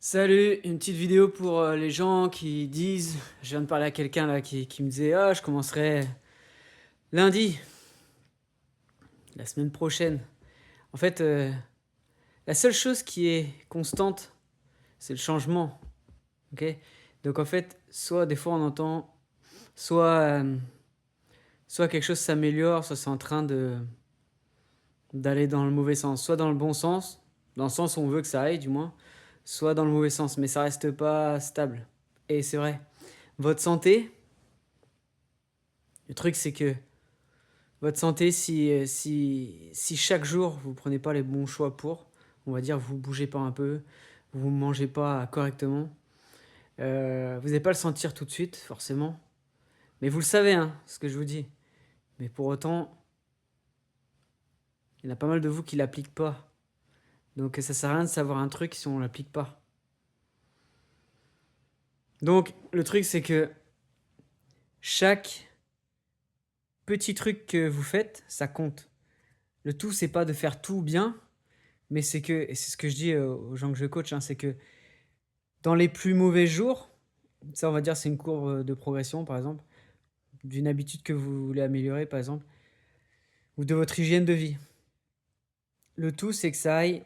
Salut, une petite vidéo pour les gens qui disent, je viens de parler à quelqu'un là qui me disait je commencerai lundi, la semaine prochaine. En fait, la seule chose qui est constante, c'est le changement, ok? Donc en fait, soit des fois on entend, soit, soit quelque chose s'améliore, soit c'est en train d'aller dans le mauvais sens, soit dans le bon sens, dans le sens où on veut que ça aille du moins, soit dans le mauvais sens, mais ça reste pas stable. Et c'est vrai, votre santé, le truc c'est que votre santé, si chaque jour vous prenez pas les bons choix pour, on va dire vous bougez pas un peu, vous mangez pas correctement, vous n'allez pas le sentir tout de suite forcément, mais vous le savez hein, ce que je vous dis. Mais pour autant, il y en a pas mal de vous qui l'appliquent pas. Donc ça sert à rien de savoir un truc si on l'applique pas. Donc le truc c'est que chaque petit truc que vous faites, ça compte. Le tout c'est pas de faire tout bien, mais c'est que, et c'est ce que je dis aux gens que je coach, hein, c'est que dans les plus mauvais jours, ça on va dire c'est une courbe de progression par exemple, d'une habitude que vous voulez améliorer par exemple, ou de votre hygiène de vie. Le tout c'est que ça aille,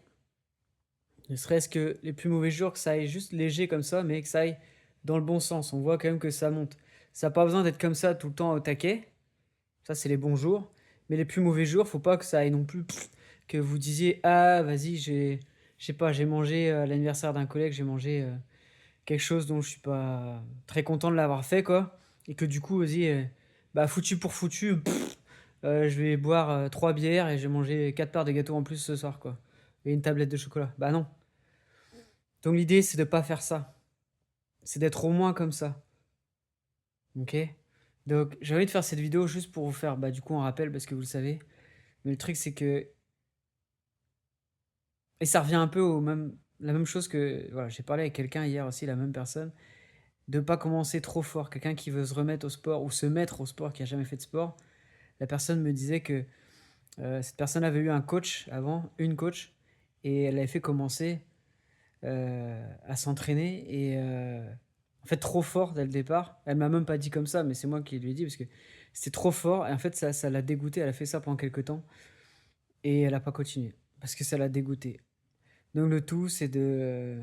ne serait-ce que les plus mauvais jours, que ça aille juste léger comme ça, mais que ça aille dans le bon sens. On voit quand même que ça monte. Ça n'a pas besoin d'être comme ça tout le temps au taquet. Ça c'est les bons jours. Mais les plus mauvais jours, faut pas que ça aille non plus que vous disiez ah vas-y je sais pas, j'ai mangé à l'anniversaire d'un collègue, j'ai mangé quelque chose dont je suis pas très content de l'avoir fait, quoi. Et que du coup, vas-y, bah, foutu pour foutu, je vais boire 3 bières et je vais manger 4 parts de gâteau en plus ce soir, quoi. Et une tablette de chocolat. Bah non. Donc l'idée, c'est de pas faire ça. C'est d'être au moins comme ça. Ok? Donc j'ai envie de faire cette vidéo juste pour vous faire, bah, du coup, un rappel parce que vous le savez. Mais le truc, c'est que. Et ça revient un peu au même. La même chose que. Voilà, j'ai parlé avec quelqu'un hier aussi, la même personne. De pas commencer trop fort. Quelqu'un qui veut se remettre au sport ou se mettre au sport, qui a jamais fait de sport. La personne me disait que cette personne avait eu un coach avant, une coach, et elle avait fait commencer à s'entraîner et en fait trop fort dès le départ. Elle m'a même pas dit comme ça, mais c'est moi qui lui ai dit parce que c'était trop fort et en fait ça l'a dégoûté. Elle a fait ça pendant quelques temps et elle a pas continué parce que ça l'a dégoûté. Donc le tout c'est de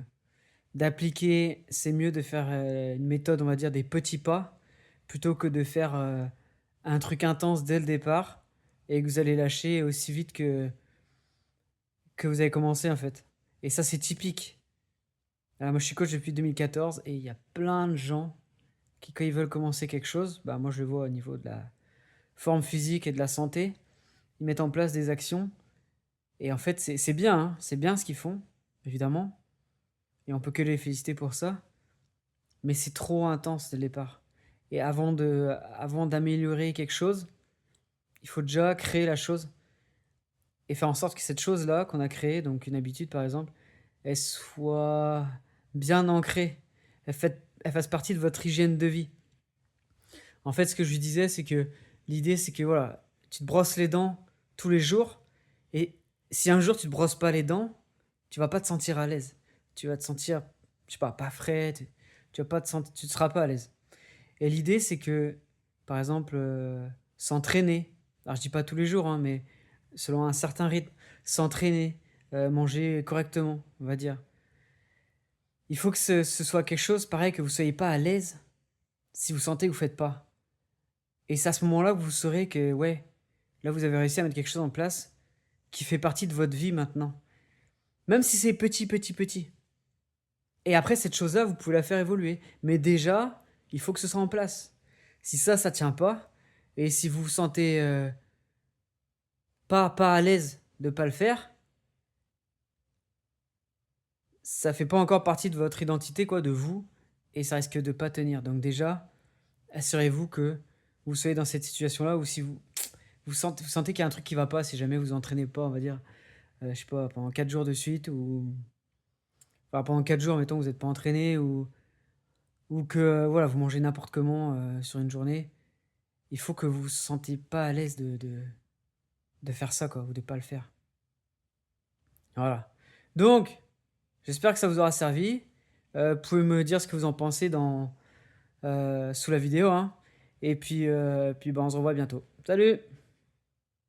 d'appliquer, c'est mieux de faire une méthode, on va dire des petits pas plutôt que de faire un truc intense dès le départ et que vous allez lâcher aussi vite que vous avez commencé en fait. Et ça c'est typique. Alors, moi je suis coach depuis 2014 et il y a plein de gens qui quand ils veulent commencer quelque chose, bah moi je le vois au niveau de la forme physique et de la santé, ils mettent en place des actions et en fait c'est bien, hein, c'est bien ce qu'ils font, évidemment, et on peut que les féliciter pour ça, mais c'est trop intense dès le départ. Et avant d'améliorer quelque chose, il faut déjà créer la chose et faire en sorte que cette chose-là qu'on a créée, donc une habitude par exemple, elle soit bien ancrée, elle fasse partie de votre hygiène de vie. En fait, ce que je lui disais, c'est que l'idée, c'est que voilà, tu te brosses les dents tous les jours, et si un jour tu te brosses pas les dents, tu vas pas te sentir à l'aise. Tu vas te sentir, je sais pas frais, tu vas pas te sentir, tu te seras pas à l'aise. Et l'idée, c'est que, par exemple, s'entraîner, alors je dis pas tous les jours, hein, mais selon un certain rythme, s'entraîner, manger correctement, on va dire. Il faut que ce soit quelque chose, pareil, que vous soyez pas à l'aise si vous sentez que vous faites pas. Et c'est à ce moment-là que vous saurez que, ouais, là, vous avez réussi à mettre quelque chose en place qui fait partie de votre vie maintenant. Même si c'est petit, petit, petit. Et après, cette chose-là, vous pouvez la faire évoluer. Mais déjà, il faut que ce soit en place. Si ça tient pas, et si vous vous sentez pas à l'aise de pas le faire, ça fait pas encore partie de votre identité, quoi, de vous, et ça risque de pas tenir. Donc déjà, assurez-vous que vous soyez dans cette situation-là, ou si vous sentez qu'il y a un truc qui va pas, si jamais vous entraînez pas, on va dire, je sais pas, pendant 4 jours de suite, ou enfin, pendant 4 jours, mettons, vous n'êtes pas entraîné, ou que voilà, vous mangez n'importe comment sur une journée, il faut que vous vous sentiez pas à l'aise de faire ça, quoi, ou de pas le faire. Voilà. Donc, j'espère que ça vous aura servi. Vous pouvez me dire ce que vous en pensez sous la vidéo, hein, et puis, bah, on se revoit bientôt. Salut!